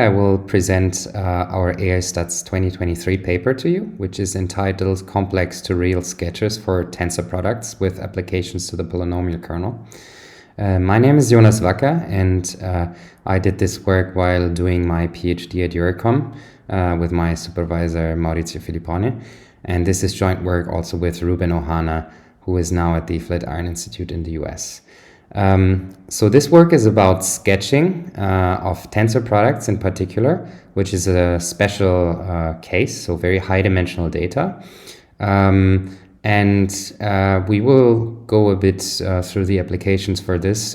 I will present our AISTATS 2023 paper to you, which is entitled Complex to Real Sketches for Tensor Products with Applications to the Polynomial Kernel. My name is Jonas Wacker, and I did this work while doing my PhD at Eurocom with my supervisor Maurizio Filippone. And this is joint work also with Ruben Ohana, who is now at the Flatiron Institute in the US. So this work is about sketching of tensor products in particular, which is a special case, so very high dimensional data. We will go a bit through the applications for this,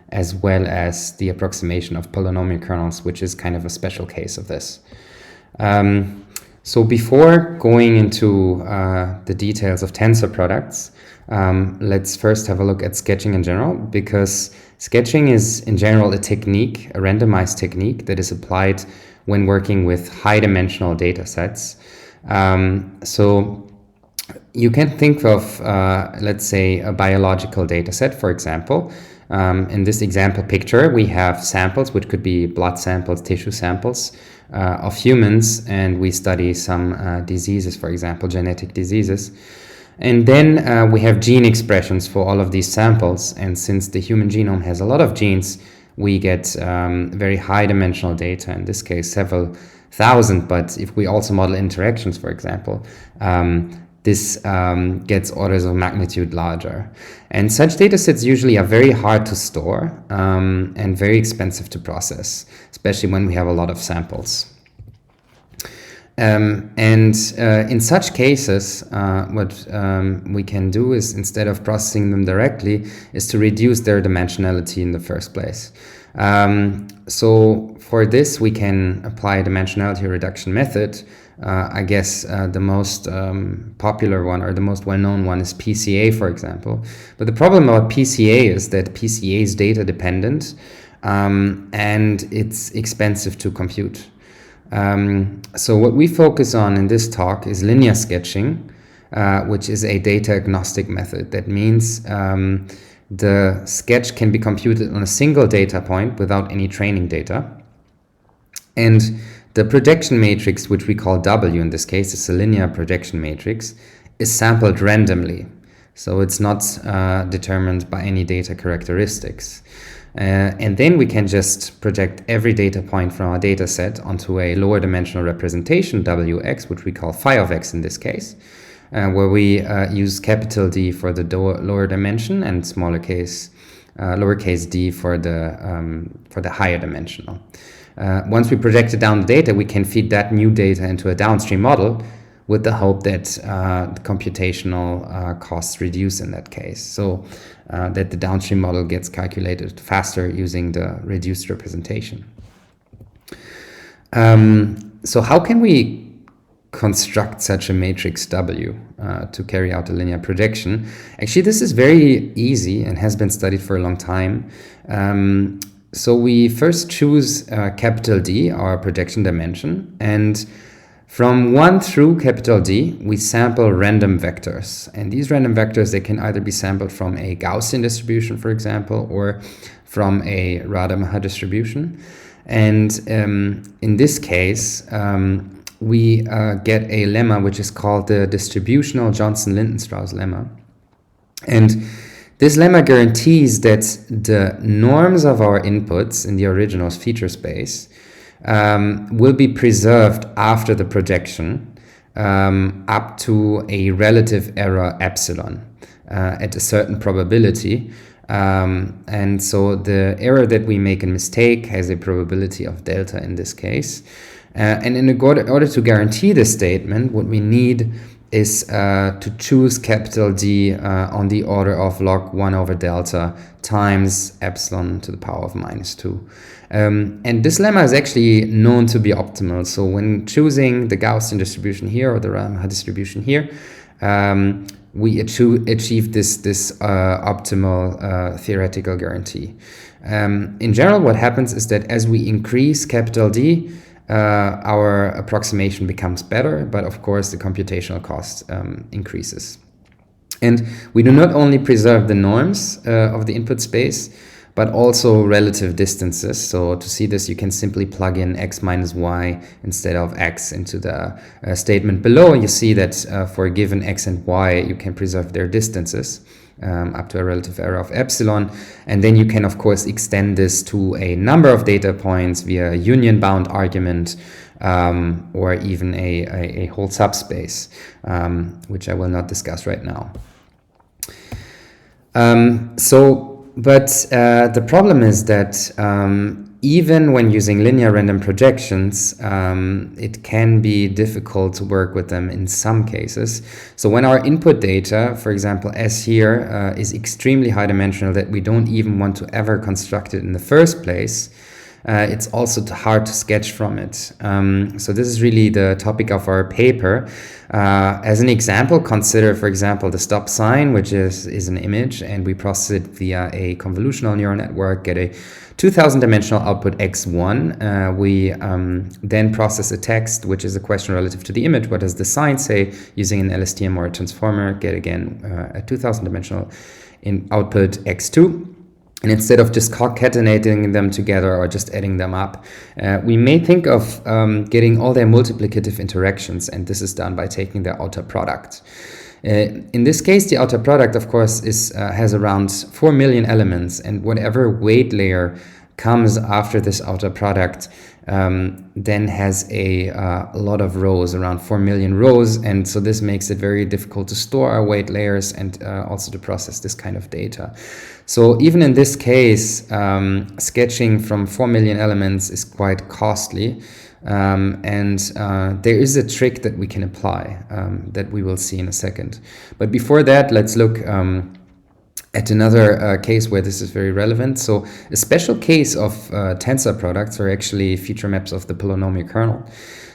as well as the approximation of polynomial kernels, which is kind of a special case of this. So before going into the details of tensor products, let's first have a look at sketching in general, because sketching is in general a technique, a randomized technique that is applied when working with high dimensional data sets. So you can think of, let's say, a biological data set, for example. In this example picture, we have samples, which could be blood samples, tissue samples of humans, and we study some diseases, for example, genetic diseases. And then we have gene expressions for all of these samples. And since the human genome has a lot of genes, we get very high dimensional data, in this case, several thousand. But if we also model interactions, for example, this gets orders of magnitude larger. And such data sets usually are very hard to store and very expensive to process, especially when we have a lot of samples. In such cases, what we can do is, instead of processing them directly, is to reduce their dimensionality in the first place. So for this, we can apply a dimensionality reduction method. I guess the most popular one, or the most well-known one, is PCA, for example. But the problem about PCA is that PCA is data dependent and it's expensive to compute. So what we focus on in this talk is linear sketching, which is a data agnostic method. That means the sketch can be computed on a single data point without any training data. And the projection matrix, which we call W in this case, is a linear projection matrix, is sampled randomly. So it's not determined by any data characteristics. And then we can just project every data point from our data set onto a lower dimensional representation, Wx, which we call phi of x in this case, where we use capital D for the lower dimension and lowercase d for the higher dimensional. Once we projected down the data, we can feed that new data into a downstream model with the hope that the computational costs reduce in that case, so that the downstream model gets calculated faster using the reduced representation. So how can we construct such a matrix W to carry out a linear projection? Actually, this is very easy and has been studied for a long time. So we first choose capital D, our projection dimension, and from 1 through capital D, we sample random vectors. And these random vectors, they can either be sampled from a Gaussian distribution, for example, or from a Rademacher distribution. And in this case, we get a lemma which is called the distributional Johnson-Lindenstrauss lemma. And this lemma guarantees that the norms of our inputs in the original feature space will be preserved after the projection up to a relative error epsilon at a certain probability. And so the error that we make a mistake has a probability of delta in this case. And in order to guarantee this statement, what we need is to choose capital D on the order of log 1 over delta times epsilon to the power of -2. And this lemma is actually known to be optimal. So when choosing the Gaussian distribution here or the Rademacher distribution here, we achieve this optimal theoretical guarantee. In general, what happens is that as we increase capital D, our approximation becomes better, but of course the computational cost increases. And we do not only preserve the norms of the input space, but also relative distances. So to see this, you can simply plug in x minus y instead of x into the statement below. You see that for a given x and y, you can preserve their distances up to a relative error of epsilon. And then you can, of course, extend this to a number of data points via a union-bound argument, or even a whole subspace, which I will not discuss right now. But the problem is that even when using linear random projections, it can be difficult to work with them in some cases. So when our input data, for example, S here, is extremely high dimensional that we don't even want to ever construct it in the first place, it's also hard to sketch from it. So this is really the topic of our paper. As an example, consider, for example, the stop sign, which is an image, and we process it via a convolutional neural network, get a 2000 dimensional output x1. We then process a text, which is a question relative to the image. What does the sign say? Using an LSTM or a transformer, get again a 2000 dimensional output x2. And instead of just concatenating them together or just adding them up, we may think of getting all their multiplicative interactions, and this is done by taking their outer product. In this case, the outer product, of course, has around 4 million elements, and whatever weight layer comes after this outer product then has a lot of rows, around 4 million rows, and so this makes it very difficult to store our weight layers and also to process this kind of data. So even in this case, sketching from 4 million elements is quite costly, and there is a trick that we can apply that we will see in a second. But before that, let's look at another case where this is very relevant. So a special case of tensor products are actually feature maps of the polynomial kernel.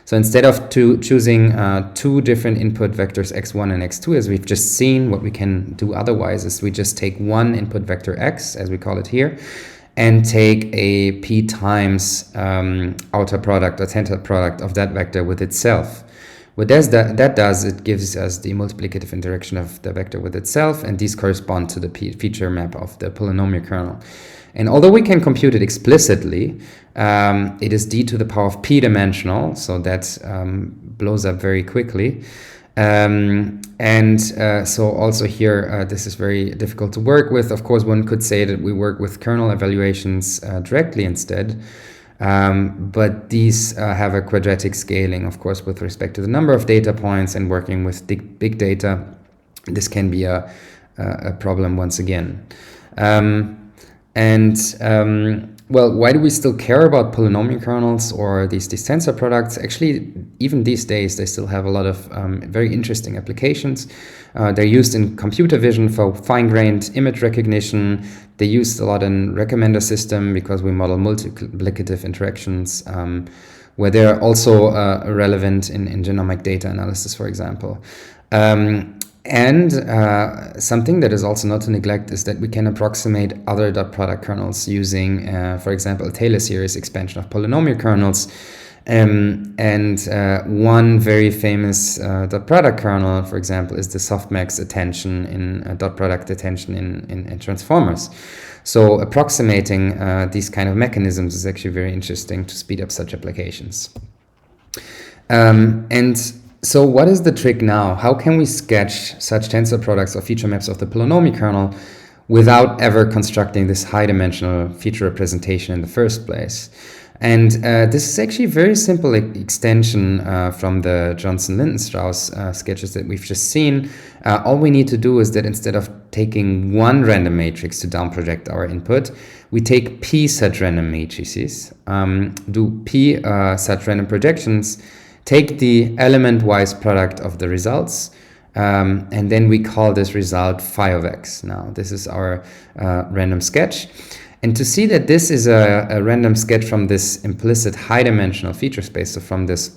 So instead of choosing two different input vectors x1 and x2, as we've just seen, what we can do otherwise is we just take one input vector x, as we call it here, and take a p times outer product or tensor product of that vector with itself. What that does, it gives us the multiplicative interaction of the vector with itself, and these correspond to the feature map of the polynomial kernel. And although we can compute it explicitly, it is d to the power of p dimensional, so that blows up very quickly. So also here, this is very difficult to work with. Of course, one could say that we work with kernel evaluations directly instead. But these have a quadratic scaling, of course, with respect to the number of data points, and working with big data, this can be a problem once again. Well, why do we still care about polynomial kernels or these tensor products? Actually, even these days, they still have a lot of very interesting applications. They're used in computer vision for fine-grained image recognition. They're used a lot in recommender system because we model multiplicative interactions, where they're also relevant in genomic data analysis, for example. And something that is also not to neglect is that we can approximate other dot product kernels using, for example, a Taylor series expansion of polynomial kernels. One very famous dot product kernel, for example, is the softmax attention in dot product attention in transformers. So approximating these kind of mechanisms is actually very interesting to speed up such applications. So what is the trick now? How can we sketch such tensor products or feature maps of the polynomial kernel without ever constructing this high-dimensional feature representation in the first place? And this is actually a very simple extension from the Johnson-Lindenstrauss sketches that we've just seen. All we need to do is that instead of taking one random matrix to down project our input, we take p such random matrices, do p such random projections, take the element-wise product of the results, and then we call this result phi of x. Now, this is our random sketch. And to see that this is a random sketch from this implicit high-dimensional feature space, so from this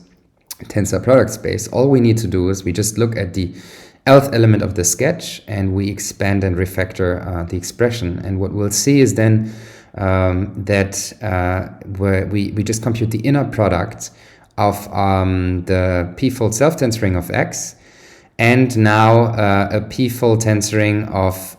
tensor product space, all we need to do is we just look at the nth element of the sketch, and we expand and refactor the expression. And what we'll see is then that where we just compute the inner product of the p-fold self-tensoring of x, and now a p-fold tensoring of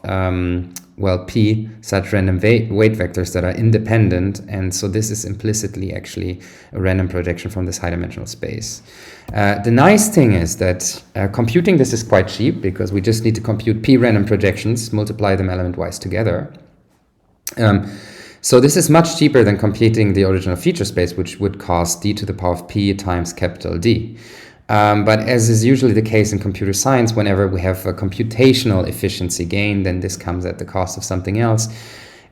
well, P such random weight vectors that are independent, and so this is implicitly actually a random projection from this high-dimensional space. The nice thing is that computing this is quite cheap, because we just need to compute P random projections, multiply them element-wise together. So this is much cheaper than computing the original feature space, which would cost d to the power of P times capital D. But as is usually the case in computer science, whenever we have a computational efficiency gain, then this comes at the cost of something else.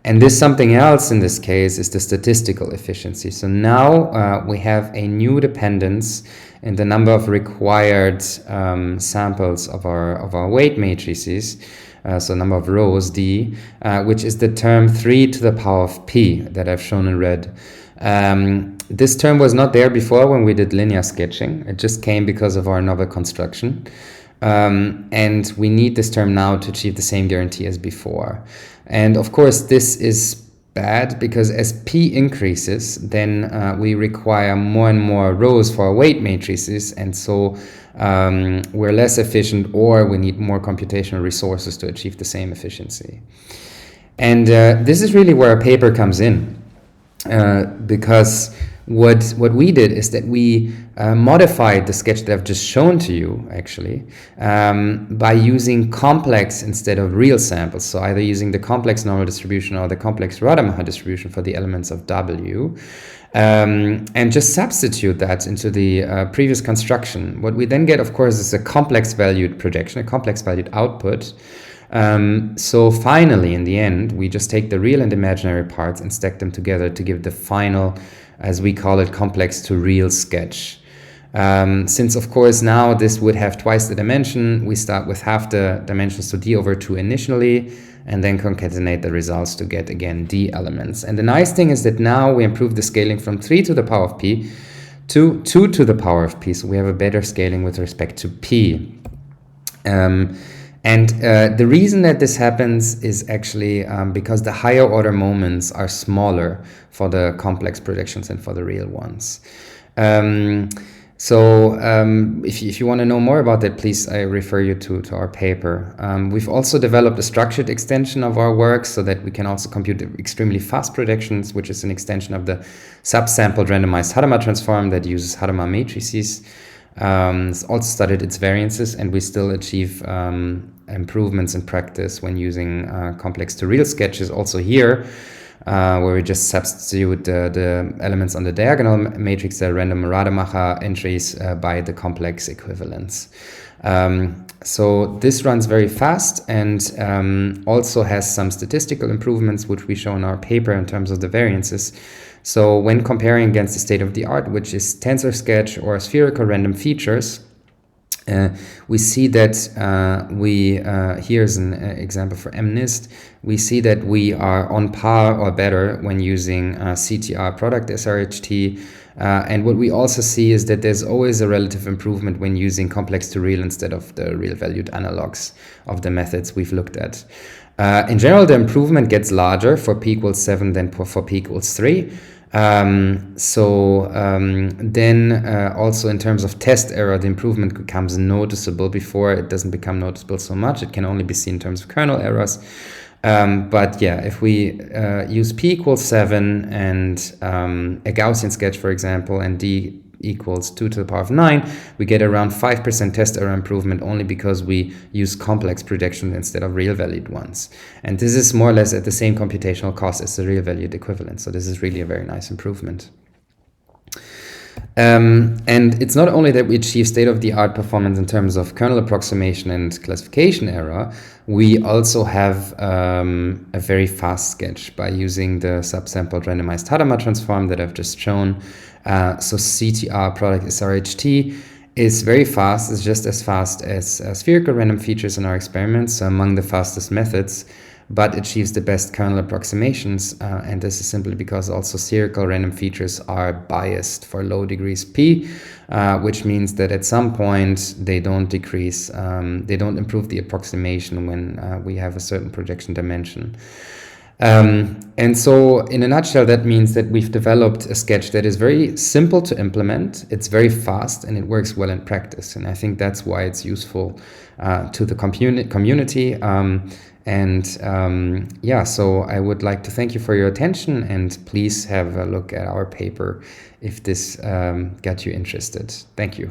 And this something else in this case is the statistical efficiency. So now we have a new dependence in the number of required samples of our weight matrices. So number of rows, D, which is the term 3 to the power of P that I've shown in red. This term was not there before when we did linear sketching. It just came because of our novel construction. And we need this term now to achieve the same guarantee as before. And of course, this is bad, because as P increases, then we require more and more rows for our weight matrices, and so we're less efficient, or we need more computational resources to achieve the same efficiency. And this is really where our paper comes in, because what we did is that we modified the sketch that I've just shown to you, actually, by using complex instead of real samples. So either using the complex normal distribution or the complex Rademacher distribution for the elements of W, and just substitute that into the previous construction. What we then get, of course, is a complex valued projection, a complex valued output. So finally, in the end, we just take the real and imaginary parts and stack them together to give the final, as we call it, complex to real sketch. Since, of course, now this would have twice the dimension, we start with half the dimensions, so D over 2 initially, and then concatenate the results to get, again, D elements. And the nice thing is that now we improve the scaling from 3 to the power of P to 2 to the power of P, so we have a better scaling with respect to P. And the reason that this happens is actually because the higher order moments are smaller for the complex projections than for the real ones. If you want to know more about that, please, I refer you to our paper. We've also developed a structured extension of our work so that we can also compute extremely fast projections, which is an extension of the subsampled randomized Hadamard transform that uses Hadamard matrices. It's also studied its variances, and we still achieve improvements in practice when using complex to real sketches also here, where we just substitute the elements on the diagonal matrix, the random Rademacher entries, by the complex equivalents. So this runs very fast and also has some statistical improvements, which we show in our paper in terms of the variances. So when comparing against the state of the art, which is tensor sketch or spherical random features, we see that here's an example for MNIST. We see that we are on par or better when using CTR product SRHT. And what we also see is that there's always a relative improvement when using complex to real instead of the real valued analogs of the methods we've looked at. In general, the improvement gets larger for P equals 7 than for P equals 3. Then also in terms of test error, the improvement becomes noticeable. Before, it doesn't become noticeable so much. It can only be seen in terms of kernel errors. But yeah, if we use P equals 7 and a Gaussian sketch, for example, and D equals 2 to the power of 9, we get around 5% test error improvement only because we use complex projections instead of real valued ones. And this is more or less at the same computational cost as the real valued equivalent. So this is really a very nice improvement. And it's not only that we achieve state-of-the-art performance in terms of kernel approximation and classification error, we also have a very fast sketch by using the subsampled randomized Hadamard transform that I've just shown. So CTR product SRHT is very fast. It's just as fast as spherical random features in our experiments, so among the fastest methods, but achieves the best kernel approximations. And this is simply because also spherical random features are biased for low degrees P, which means that at some point they don't decrease, they don't improve the approximation when we have a certain projection dimension. And so in a nutshell, that means that we've developed a sketch that is very simple to implement, it's very fast, and it works well in practice. And I think that's why it's useful to the community. And yeah, so I would like to thank you for your attention, and please have a look at our paper if this got you interested. Thank you.